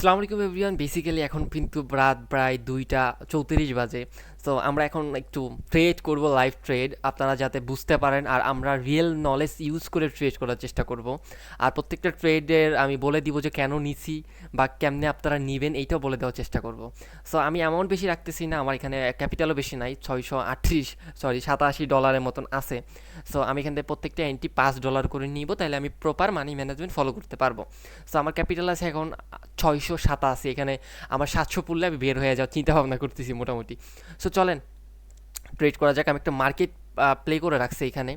আসসালামু আলাইকুম everyone. Basically এখন কিন্তু রাত প্রায় 2টা 34 বাজে। সো আমরা এখন একটু ট্রেড করব, লাইভ ট্রেড, আপনারা যাতে বুঝতে পারেন আর আমরা রিয়েল নলেজ ইউজ করে ট্রেড করার চেষ্টা করব। আর প্রত্যেকটা ট্রেডের আমি বলে দিব যে কেন নিছি বা কেমনে আপনারা নেবেন, এইটাও বলে দেওয়ার চেষ্টা করব। সো আমি অ্যামাউন্ট বেশি রাখতেছি না, আমার এখানে ক্যাপিটালও বেশি নাই, $687 মতন আছে। সো আমি এখান থেকে প্রত্যেকটা এন্ট্রি $5 করে নিব, তাহলে আমি প্রপার মানি ম্যানেজমেন্ট ফলো করতে পারবো। সো আমার ক্যাপিটাল আছে এখন 687, এখানে আমার 700 পড়লে আমি বের হয়ে যাওয়ার চিন্তা ভাবনা করতেছি মোটামুটি। সো চলেন ট্রেড করা যাক। আমি একটা মার্কেট প্লে করে রাখছি এখানে।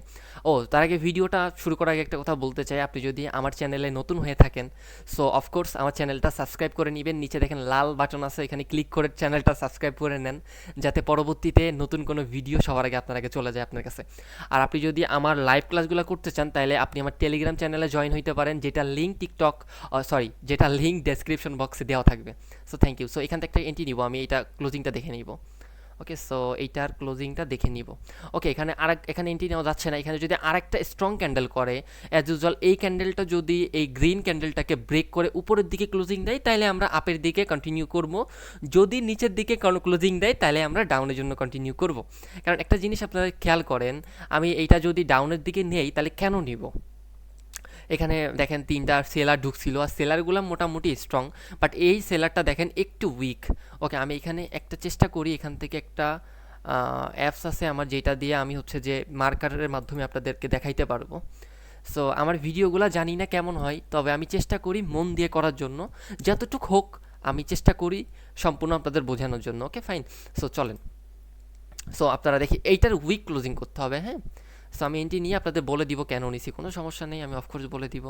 তার আগে ভিডিওটা শুরু করার আগে একটা কথা বলতে চাই, আপনি যদি আমার চ্যানেলে নতুন হয়ে থাকেন সো অফকোর্স আমার চ্যানেলটা সাবস্ক্রাইব করে নেবেন। নিচে দেখেন লাল বাটন আছে, এখানে ক্লিক করে চ্যানেলটা সাবস্ক্রাইব করে নেন, যাতে পরবর্তীতে নতুন কোনো ভিডিও সবার আগে আপনার আগে চলে যায় আপনার কাছে। আর আপনি যদি আমার লাইভ ক্লাসগুলো করতে চান, তাহলে আপনি আমার টেলিগ্রাম চ্যানেলে জয়েন হইতে পারেন, যেটা লিঙ্ক ডেসক্রিপশন বক্সে দেওয়া থাকবে। So thank you. সো এখান থেকে একটা এন্ট্রি নিব, আমি এটা ক্লোজিংটা দেখে নিব। ওকে, সো এইটার ক্লোজিংটা দেখে নিব। ওকে, এখানে এন্ট্রি নেওয়া যাচ্ছে না। এখানে যদি আরেকটা স্ট্রং ক্যান্ডেল করে, অ্যাজ ইউজুয়াল এই ক্যান্ডেলটা যদি এই গ্রিন ক্যান্ডেলটাকে ব্রেক করে উপরের দিকে ক্লোজিং দেয়, তাহলে আমরা আপের দিকে কন্টিনিউ করব। যদি নিচের দিকে ক্লোজিং দেয়, তাহলে আমরা ডাউনের জন্য কন্টিনিউ করব। কারণ একটা জিনিস আপনারা খেয়াল করেন, আমি এইটা যদি ডাউনের দিকে নেই, তাহলে কেন নিব? এখানে দেখেন 3টা সেলার ঢুকছিল, আর সেলারগুলো মোটামুটি স্ট্রং, বাট এই সেলারটা দেখেন একটু উইক। ওকে, আমি এখানে একটা চেষ্টা করি, এখান থেকে একটা অ্যাপস আছে আমার, যেটা দিয়ে আমি হচ্ছে যে মার্কারের মাধ্যমে আপনাদেরকে দেখাইতে পারবো। সো আমার ভিডিওগুলো জানি না কেমন হয়, তবে আমি চেষ্টা করি মন দিয়ে করার জন্য, যতটুক হোক আমি চেষ্টা করি সম্পূর্ণ আপনাদের বোঝানোর জন্য। Okay fine. সো চলেন, সো আপনারা দেখি এইটার উইক ক্লোজিং করতে হবে। হ্যাঁ, সো আমি এন্ট্রি নিয়ে আপনাদের বলে দিব কেন নিছি, কোনো সমস্যা নেই, আমি অফকোর্স বলে দিব।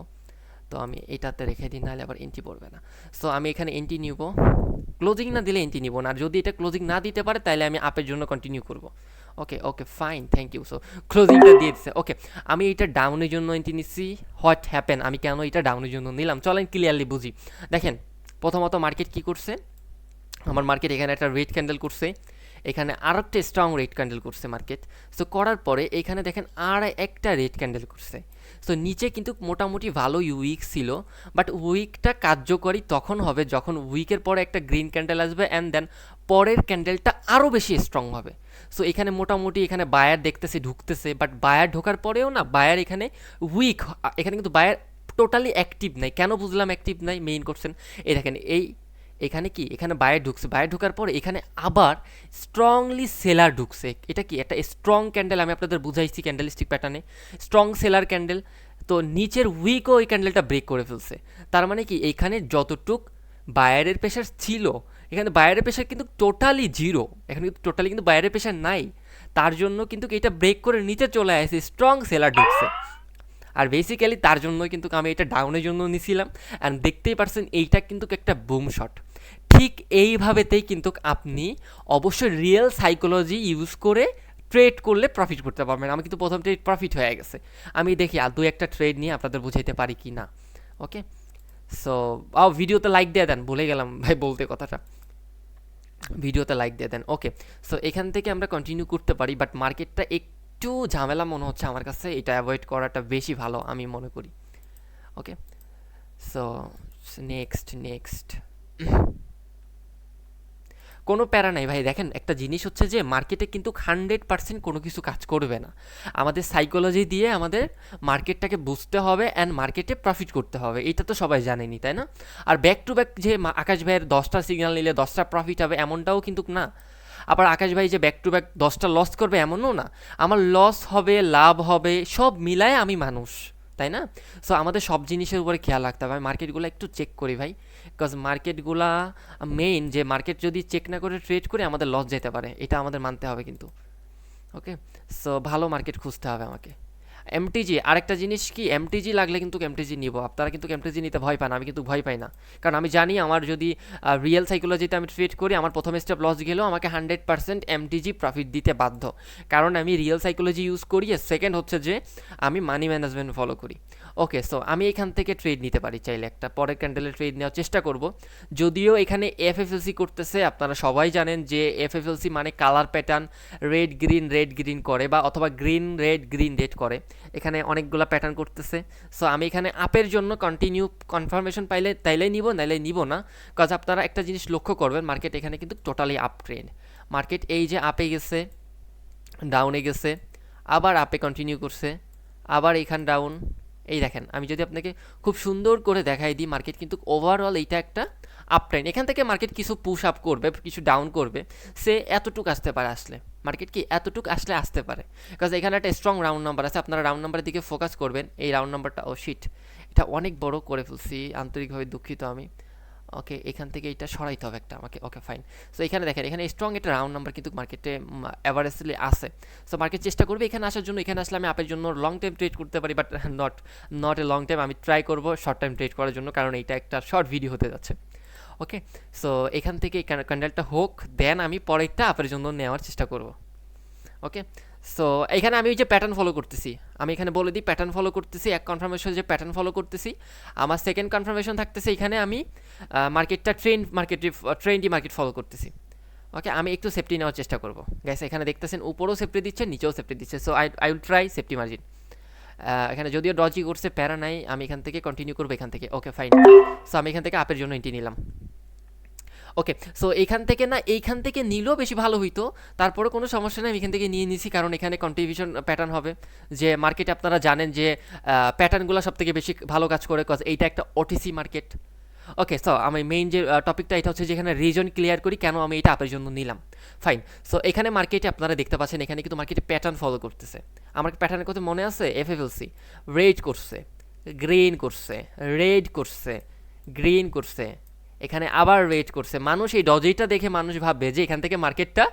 তো আমি এটাতে রেখে দিই, নাহলে আবার এন্ট্রি পড়বে না। সো আমি এখানে এন্ট্রি নিব, ক্লোজিং না দিলে এন্ট্রি নিব না, আর যদি এটা ক্লোজিং না দিতে পারে তাহলে আমি আপের জন্য কন্টিনিউ করব। Okay okay fine, thank you. So ক্লোজিংটা দিয়ে দিচ্ছে। ওকে, আমি এটা ডাউনের জন্য এন্ট্রি নিচ্ছি। হোয়াট হ্যাপেন, আমি কেন এটা ডাউনের জন্য নিলাম চলেন ক্লিয়ারলি বুঝি। দেখেন, প্রথমত মার্কেট কি করছে, আমার মার্কেট এখানে একটা রেড ক্যান্ডেল করছে, এখানে আর একটা স্ট্রং রেড ক্যান্ডেল করছে মার্কেট। সো করার পরে এখানে দেখেন আর একটা রেড ক্যান্ডেল করছে। সো নিচে কিন্তু মোটামুটি ভালো উইক ছিল, বাট উইকটা কার্যকরী তখন হবে যখন উইকের পরে একটা গ্রিন ক্যান্ডেল আসবে, অ্যান্ড দেন পরের ক্যান্ডেলটা আরও বেশি স্ট্রং হবে। সো এখানে মোটামুটি এখানে বায়ার দেখতেছে ঢুকতেছে, বাট বায়ার ঢোকার পরেও না, বায়ার এখানে উইক, এখানে কিন্তু বায়ার টোটালি অ্যাক্টিভ নাই। কেন বুঝলাম অ্যাক্টিভ নাই, মেইন করছেন এই দেখেন, এখানে কি, এখানে বায়ার ঢুকছে, বায়ার ঢোকার পরে এখানে আবার স্ট্রংলি সেলার ঢুকছে। এটা কি একটা স্ট্রং ক্যান্ডেল, আমি আপনাদের বুঝাইছি ক্যান্ডেলস্টিক প্যাটার্নে স্ট্রং সেলার ক্যান্ডেল। তো নিচের উইকও ওই ক্যান্ডেলটা ব্রেক করে ফেলছে। তার মানে কি, এখানে যতটুক বায়ারের প্রেশার ছিল, এখানে বায়ারের প্রেশার কিন্তু টোটালি জিরো, এখানে কিন্তু টোটালি কিন্তু বায়ারের প্রেশার নাই। তার জন্য কিন্তু এটা ব্রেক করে নিচে চলে আসে, স্ট্রং সেলার ঢুকছে। আর বেসিক্যালি তার জন্যই কিন্তু আমি এটা ডাউনের জন্য নিছিলাম। অ্যান্ড দেখতেই পারছেন এইটা কিন্তু একটা বুম শট। ঠিক এইভাবেতেই কিন্তু আপনি অবশ্যই রিয়েল সাইকোলজি ইউজ করে ট্রেড করলে প্রফিট করতে পারবেন। আমি কিন্তু প্রথম ট্রেড প্রফিট হয়ে গেছে। আমি দেখি আর 2-1টা ট্রেড নিয়ে আপনাদের বুঝাইতে পারি কি না। ওকে, সো ভিডিওতে লাইক দিয়ে দেন, ভুলে গেলাম ভাই বলতে কথাটা, ভিডিওতে লাইক দিয়ে দেন। ওকে, সো এখান থেকে আমরা কন্টিনিউ করতে পারি, বাট মার্কেটটা একটু ঝামেলা মনে হচ্ছে আমার কাছে, এটা অ্যাভয়েড করাটা বেশি ভালো আমি মনে করি। ওকে, সো নেক্সট কোনো প্যারা নাই ভাই। দেখেন, একটা জিনিস হচ্ছে যে মার্কেটে কিন্তু 100% কোনো কিছু কাজ করবে না। আমাদের সাইকোলজি দিয়ে আমাদের মার্কেটটাকে বুঝতে হবে, অ্যান্ড মার্কেটে প্রফিট করতে হবে, এটা তো সবাই জানেনি, তাই না? আর ব্যাক টু ব্যাক যে আকাশ ভাইয়ের 10টা সিগন্যাল নিলে 10টা প্রফিট হবে এমনটাও কিন্তু না। আবার আকাশ ভাই যে ব্যাক টু ব্যাক 10টা লস করবে এমনও না। আমার লস হবে, লাভ হবে, সব মিলায় আমি মানুষ, তাই না? সো আমাদের সব জিনিসের উপরে খেয়াল রাখতে হবে। আমি মার্কেটগুলো একটু চেক করি ভাই, বিকজ মার্কেটগুলা মেইন, যে মার্কেট যদি চেক না করে ট্রেড করি আমাদের লস যেতে পারে, এটা আমাদের মানতে হবে কিন্তু। ওকে, সো ভালো মার্কেট খুঁজতে হবে আমাকে। এমটিজি, আরেকটা জিনিস কি, এমটিজি লাগলে কিন্তু এমটিজি নিব। আপনারা কিন্তু এমটিজি নিতে ভয় পান, আমি কিন্তু ভয় পাই না, কারণ আমি জানি আমার যদি রিয়েল সাইকোলজিতে আমি ট্রেড করি, আমার প্রথম স্টেপ লস গেলেও আমাকে 100% এমটিজি প্রফিট দিতে বাধ্য, কারণ আমি রিয়েল সাইকোলজি ইউজ করি। সেকেন্ড হচ্ছে যে আমি মানি ম্যানেজমেন্ট ফলো করি। ওকে, সো আমি এখান থেকে ট্রেড নিতে পারি চাইলে, একটা পরের ক্যান্ডেলে ট্রেড নেওয়ার চেষ্টা করব। যদিও এখানে এফএফএলসি করতেছে, আপনারা সবাই জানেন যে এফএফএলসি মানে কালার প্যাটার্ন রেড গ্রিন করে, বা অথবা গ্রিন রেড করে। এখানে অনেকগুলো প্যাটার্ন করতেছে। সো আমি এখানে আপের জন্য কন্টিনিউ কনফার্মেশন পাইলে তাইলে নিব, নাইলে নিব না। কাজ আপনারা একটা জিনিস লক্ষ্য করবেন, মার্কেট এখানে কিন্তু টোটালি আপ ট্রেন্ড। মার্কেট এই যে আপে গেছে, ডাউনে গেছে, আবার আপে কন্টিনিউ করছে, আবার এইখান ডাউন। এই দেখেন, আমি যদি আপনাকে খুব সুন্দর করে দেখাই দিই, মার্কেট কিন্তু ওভারঅল এইটা একটা আপ ট্রেন্ড। এখান থেকে মার্কেট কিছু পুশ আপ করবে, কিছু ডাউন করবে, সে এতটুকু আসতে পারে। আসলে মার্কেট কি এতটুকু আসলে আসতে পারে, বিকজ এখানে একটা স্ট্রং রাউন্ড নাম্বার আছে। আপনারা রাউন্ড নাম্বারের দিকে ফোকাস করবেন। এই রাউন্ড নাম্বারটা, ও শিট, এটা অনেক বড় করে ফেলছি, আন্তরিকভাবে দুঃখিত আমি। ওকে, এখান থেকে এটা সরাইতে হবে একটা আমাকে। Okay fine. সো এখানে দেখেন, এখানে স্ট্রং একটা রাউন্ড নাম্বার কিন্তু মার্কেটে অ্যাভারেজলি আছে। সো মার্কেট চেষ্টা করবে এখানে আসার জন্য। এখানে আসলে আমি আপের জন্য লং টাইম ট্রেড করতে পারি, but not a long time. আমি ট্রাই করবো শর্ট টাইম ট্রেড করার জন্য, কারণ এইটা একটা শর্ট ভিডিও হতে যাচ্ছে। ওকে, সো এখান থেকে এই ক্যান্ডেলটা হোক, দেন আমি পরেরটা আপের জন্য নেওয়ার চেষ্টা করব। ওকে, সো এখানে আমি ওই যে প্যাটার্ন ফলো করতেছি, আমি এখানে বলে দিই প্যাটার্ন ফলো করতেছি। এক কনফার্মেশন যে প্যাটার্ন ফলো করতেছি, আমার সেকেন্ড কনফার্মেশন থাকতেছে এখানে আমি মার্কেটটা ট্রেন্ডি মার্কেট ফলো করতেছি। ওকে, আমি একটু সেফটি নেওয়ার চেষ্টা করব। গ্যাস এখানে দেখতেছেন উপরেও সেফটি দিচ্ছে, নিচেও সেফটি দিচ্ছে। So I will try safety margin. এখানে যদিও ডজি করছে, প্যারা নাই, আমি এখান থেকে কন্টিনিউ করবো এখান থেকে। Okay fine. সো আমি এখান থেকে আপের জন্য এন্ট্রি নিলাম। ওকে, সো এইখান থেকে নিলেও বেশি ভালো হইতো, তারপরে কোনো সমস্যা নেই, আমি এখান থেকে নিয়ে নিছি, কারণ এখানে কন্ট্রিবিউশন প্যাটার্ন হবে। যে মার্কেটে আপনারা জানেন যে প্যাটার্নগুলো সব থেকে বেশি ভালো কাজ করে, কজ এইটা একটা ওটিসি মার্কেট। ওকে, সো আমি মেইন যে টপিকটা এটা হচ্ছে যে এখানে রিজন ক্লিয়ার করি কেন আমি এটা আপের জন্য নিলাম। ফাইন। সো এখানে মার্কেটে আপনারা দেখতে পাচ্ছেন, এখানে কিন্তু মার্কেটে প্যাটার্ন ফলো করতেছে। আমার প্যাটার্নের কথা মনে আছে, এফএফএলসি রেড করছে, গ্রিন করছে, রেড করছে, গ্রিন করছে, এখানে আবার রেড করছে। মানুষ এই ডজিটা দেখে মানুষ ভাববে যে এখান থেকে মার্কেটটা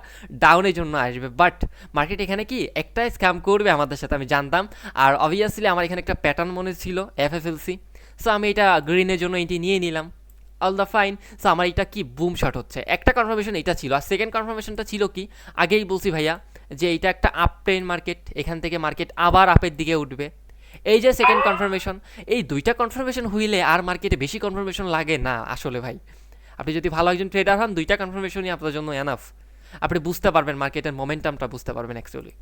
ডাউনের জন্য আসবে, বাট মার্কেট এখানে কি একটা স্ক্যাম করবে আমাদের সাথে, আমি জানতাম। আর অবভিয়াসলি আমার এখানে একটা প্যাটার্ন মনে ছিল এফএফএলসি, সো আমি এটা গ্রিনের জন্য এটি নিয়ে নিলাম। All the fine. সো আমার এটা কি বুম শট হচ্ছে। একটা কনফার্মেশন এটা ছিল, আর সেকেন্ড কনফার্মেশনটা ছিল কি, আগেই বলছি ভাইয়া যে এইটা একটা আপ ট্রেন্ড মার্কেট, এখান থেকে মার্কেট আবার আপের দিকে উঠবে। এই যে সেকেন্ড কনফার্মেশন, এই দুইটা কনফার্মেশন হইলে আর মার্কেটে বেশি কনফার্মেশন লাগে না আসলে ভাই। আপনি যদি ভালো একজন ট্রেডার হন, দুইটা কনফার্মেশনই আপনার জন্য এনাফ। আপনি বুঝতে পারবেন মার্কেটের মোমেন্টামটা, বুঝতে পারবেন অ্যাকচুয়ালি।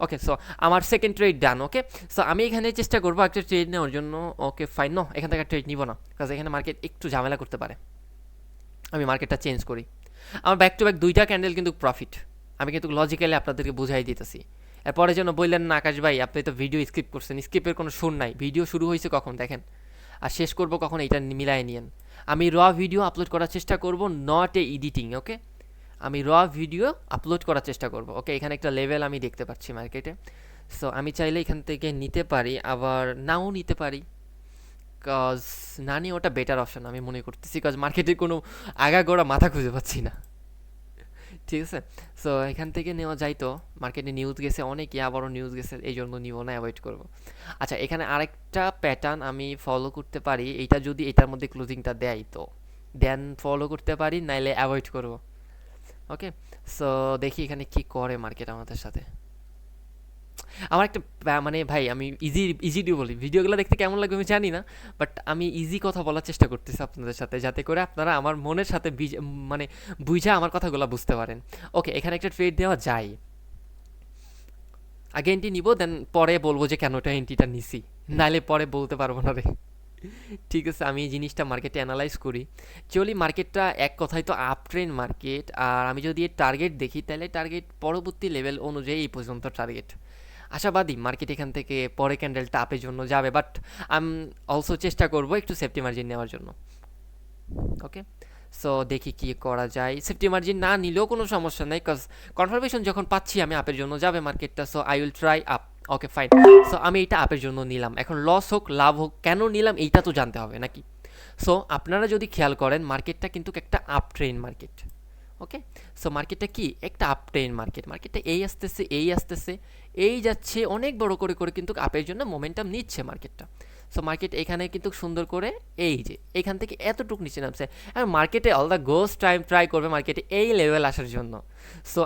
ওকে, সো আমার সেকেন্ড ট্রেড ডান। ওকে, সো আমি এখানে চেষ্টা করবো একটা ট্রেড নেওয়ার জন্য। ওকে ফাইন, নো এখান থেকে ট্রেড নিব না, কারণ এখানে মার্কেট একটু ঝামেলা করতে পারে। আমি মার্কেটটা চেঞ্জ করি। আমার ব্যাক টু ব্যাক দুইটা ক্যান্ডেল কিন্তু প্রফিট, আমি কিন্তু লজিক্যালি আপনাদেরকে বুঝাই দিতেছি। এরপরে যেন বললেন না আকাশ ভাই আপনি তো ভিডিও স্কিপ করছেন, স্কিপের কোনো সুর নাই। ভিডিও শুরু হয়েছে কখন দেখেন, আর শেষ করবো কখন, এইটা মিলাই নিয়েন। আমি র ভিডিও আপলোড করার চেষ্টা করব, নট এ এডিটিং। ওকে, আমি র ভিডিও আপলোড করার চেষ্টা করব। ওকে, এখানে একটা লেভেল আমি দেখতে পাচ্ছি মার্কেটে। সো আমি চাইলে এখান থেকে নিতে পারি, আবার নাও নিতে পারি, কজ না নিয়ে ওটা বেটার অপশন আমি মনে করতেছি, কজ মার্কেটের কোনো আগাগোড়া মাথা খুঁজে পাচ্ছি না। ঠিক আছে, সো এখান থেকে নেওয়া যায়। তো মার্কেটে নিউজ গেছে অনেকই, আবারও নিউজ গেছে, এই জন্য নিব না, অ্যাভয়েড করব। আচ্ছা, এখানে আরেকটা প্যাটার্ন আমি ফলো করতে পারি, এইটা যদি এটার মধ্যে ক্লোজিংটা দেয় তো দেন ফলো করতে পারি, নাইলে অ্যাভয়েড করব। ওকে, সো দেখি এখানে কি করে মার্কেট আমাদের সাথে। আমার একটা মানে ভাই, আমি ইজিলি বলি, ভিডিওগুলো দেখতে কেমন লাগবে আমি জানি না, বাট আমি ইজি কথা বলার চেষ্টা করতেছি আপনাদের সাথে, যাতে করে আপনারা আমার মনের সাথে মানে বুঝে আমার কথাগুলো বুঝতে পারেন। ওকে, এখানে একটা ট্রেড দেওয়া যায়, আগে এন্ট্রি নিব, দেন পরে বলবো যে কেন এটা এন্ট্রিটা নিছি, নাহলে পরে বলতে পারবো না রে। ঠিক আছে, আমি এই জিনিসটা মার্কেটে অ্যানালাইজ করি। চলি, মার্কেটটা এক কথায় তো আপ ট্রেন্ড মার্কেট, আর আমি যদি এর টার্গেট দেখি, তাহলে টার্গেট পরবর্তী লেভেল অনুযায়ী এই পর্যন্ত টার্গেট। আশাবাদী মার্কেট এখান থেকে পরে ক্যান্ডেলটা আপের জন্য যাবে, বাট আমি অলসো চেষ্টা করব একটু সেফটি মার্জিন নেওয়ার জন্য। ওকে, সো দেখি কি করা যায়। সেফটি মার্জিন না নিলেও কোনো সমস্যা নেই, কজ কনফার্মেশন যখন পাচ্ছি আমি আপের জন্য যাবে মার্কেটটা, so I will try up. Okay fine. So আমি এইটা আপের জন্য নিলাম, এখন লস হোক লাভ হোক, কেন নিলাম এইটা তো জানতে হবে নাকি। সো আপনারা যদি খেয়াল করেন, মার্কেটটা কিন্তু একটা আপ ট্রেন্ড মার্কেট। ওকে, সো মার্কেটটা কি একটা আপ ট্রেন্ড মার্কেট, মার্কেটটা এই আসতেছে এই আসতেছে, এই যাচ্ছে অনেক বড় করে করে কিন্তু আপের জন্য মোমেন্টাম নিচ্ছে মার্কেটটা। সো মার্কেট এখানে কিন্তু সুন্দর করে এই যে এখান থেকে এতটুকু নিচে নামছে, আর মার্কেটে all the goes time try করবে মার্কেটে এই লেভেল আসার জন্য। সো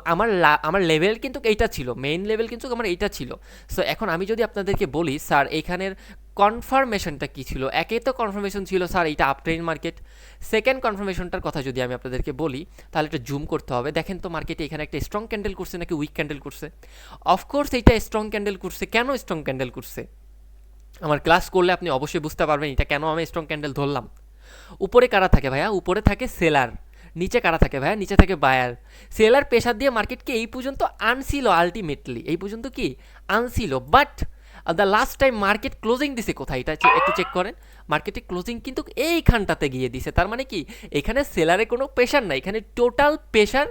আমার লেভেল কিন্তু এইটা ছিল, মেইন লেভেল কিন্তু আমার এইটা ছিল। সো এখন আমি যদি আপনাদেরকে বলি স্যার এইখানের কনফার্মেশনটা কি ছিল? একে তো কনফার্মেশন ছিল স্যার এইটা আপ ট্রেন্ড মার্কেট। সেকেন্ড কনফার্মেশনটার কথা যদি আমি আপনাদেরকে বলি তাহলে এটা জুম করতে হবে। দেখেন তো মার্কেটে এখানে একটা স্ট্রং ক্যান্ডেল করছে নাকি উইক ক্যান্ডেল করছে? অফকোর্স এইটা স্ট্রং ক্যান্ডেল করছে। কেন স্ট্রং ক্যান্ডেল করছে? আমার ক্লাস করলে আপনি অবশ্যই বুঝতে পারবেন এটা কেন আমি স্ট্রং ক্যান্ডেল ধরলাম। উপরে কারা থাকে ভাইয়া? উপরে থাকে সেলার। নিচে কারা থাকে ভাইয়া? নিচে থাকে বায়ার। সেলার প্রেশার দিয়ে মার্কেটকে এই পর্যন্ত আনছিল, আলটিমেটলি এই পর্যন্ত কি আনছিল, but the last time market closing দিছে কোথায় এটা একটু চেক করেন। মার্কেটে ক্লোজিং কিন্তু এইখানটাতে গিয়ে দিছে। তার মানে কি এখানে সেলারে কোনো প্রেশার নাই, এখানে টোটাল প্রেশার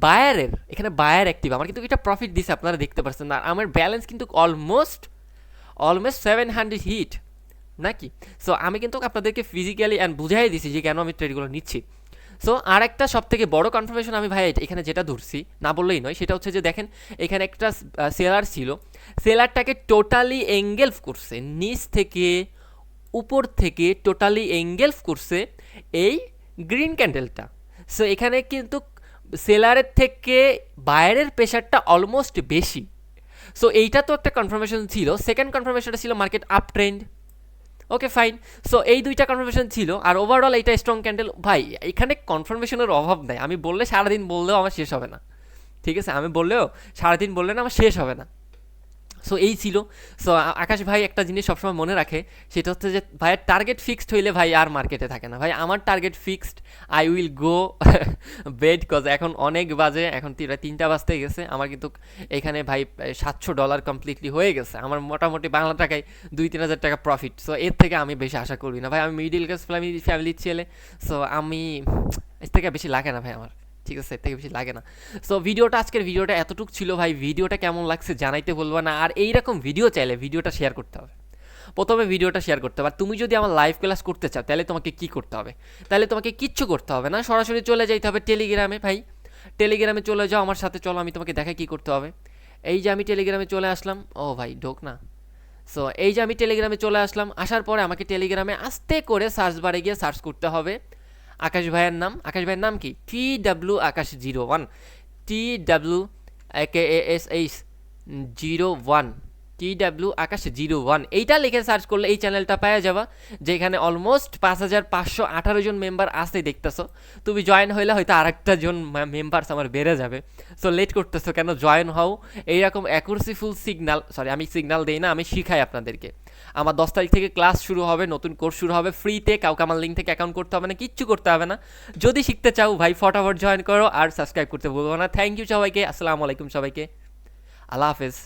বায়ারের। এখানে বায়ার অ্যাক্টিভ। আমার কিন্তু এটা প্রফিট দিছে, আপনারা দেখতে পাচ্ছেন। আর আমার ব্যালেন্স কিন্তু অলমোস্ট 700 হিট নাকি। সো আমি কিন্তু আপনাদেরকে ফিজিক্যালি অ্যান্ড বুঝাই দিছি যে কেন আমি ট্রেডগুলো নিচ্ছি। সো আর একটা সব থেকে বড় কনফার্মেশন আমি ভাই এখানে যেটা ধরছি না বললেই নয়, সেটা হচ্ছে যে দেখেন এখানে একটা সেলার ছিল, সেলারটাকে টোটালি এঙ্গেলফ করছে নিচ থেকে উপর থেকে, টোটালি এঙ্গেলফ করছে এই গ্রিন ক্যান্ডেলটা। সো এখানে কিন্তু সেলারের থেকে বাইরের প্রেশারটা অলমোস্ট বেশি। সো এইটা তো একটা কনফার্মেশন ছিল। সেকেন্ড কনফার্মেশনটা ছিল market up trend. Okay fine. So এই দুইটা কনফার্মেশন ছিল। আর ওভারঅল এইটা স্ট্রং ক্যান্ডেল। ভাই এখানে কনফার্মেশনের অভাব নাই। আমি বললে সারাদিন বললেও আমার শেষ হবে না, ঠিক আছে? আমি বললেও সারাদিন বললে না আমার শেষ হবে না। সো এই ছিল। সো আকাশ ভাই একটা জিনিস সবসময় মনে রাখে, সেটা হচ্ছে যে ভাইয়ের টার্গেট ফিক্সড হইলে ভাই আর মার্কেটে থাকে না। ভাই আমার target fixed, I will go bed, cause এখন অনেক বাজে, এখন 3টা বাজতে গেছে। আমার কিন্তু এখানে ভাই $700 কমপ্লিটলি হয়ে গেছে। আমার মোটামুটি বাংলা টাকায় 2-3 হাজার টাকা প্রফিট। সো এর থেকে আমি বেশি আশা করি না ভাই। আমি মিডিল ক্লাস ফ্যামিলির ছেলে। সো আমি এর থেকে বেশি লাগে না ভাই আমার, ঠিক আছে? এর থেকে বেশি লাগে না। সো আজকের ভিডিওটা এতটুকু ছিল ভাই। ভিডিওটা কেমন লাগছে জানাইতে বলবো না। আর এইরকম ভিডিও চাইলে ভিডিওটা শেয়ার করতে হবে। প্রথমে ভিডিওটা শেয়ার করতে হবে। আর তুমি যদি আমার লাইভ ক্লাস করতে চাও তাহলে তোমাকে কি করতে হবে? তাহলে তোমাকে কিচ্ছু করতে হবে না, সরাসরি চলে যাইতে হবে টেলিগ্রামে। ভাই টেলিগ্রামে চলে যাও আমার সাথে, চলো আমি তোমাকে দেখাই কী করতে হবে। এই যে আমি টেলিগ্রামে চলে আসলাম। ও ভাই ঢোক না। সো এই যে আমি টেলিগ্রামে চলে আসলাম। আসার পরে আমাকে টেলিগ্রামে আস্তে করে সার্চ বারে গিয়ে সার্চ করতে হবে আকাশ ভাইয়ের নাম। আকাশ ভাইয়ের নাম কি? TW Akash 01, TWAKASH 01, TW Akash 01। এইটা লিখে সার্চ করলে এই চ্যানেলটা পাওয়া যাবা, যেখানে অলমোস্ট 5518 জন মেম্বার আছে দেখতেছো। তুমি জয়েন হইলে হয়তো আরেকটা জন মেম্বার্স আমার বেড়ে যাবে। সো লেট করতেছো কেন? জয়েন হও। এইরকম অ্যাকুরেসিফুল সিগনাল, সরি আমি সিগনাল দেই না, আমি শিখাই আপনাদেরকে। আমার 10 তারিখ থেকে ক্লাস শুরু হবে, নতুন কোর্স শুরু হবে ফ্রিতে। কাউকে আমার লিঙ্ক থেকে অ্যাকাউন্ট করতে হবে না, কিচ্ছু করতে হবে না। যদি শিখতে চাও ভাই ফটাফট জয়েন করো আর সাবস্ক্রাইব করতে ভুলবো না। থ্যাংক ইউ সবাইকে। আসসালামু আলাইকুম সবাইকে। আল্লাহ হাফেজ।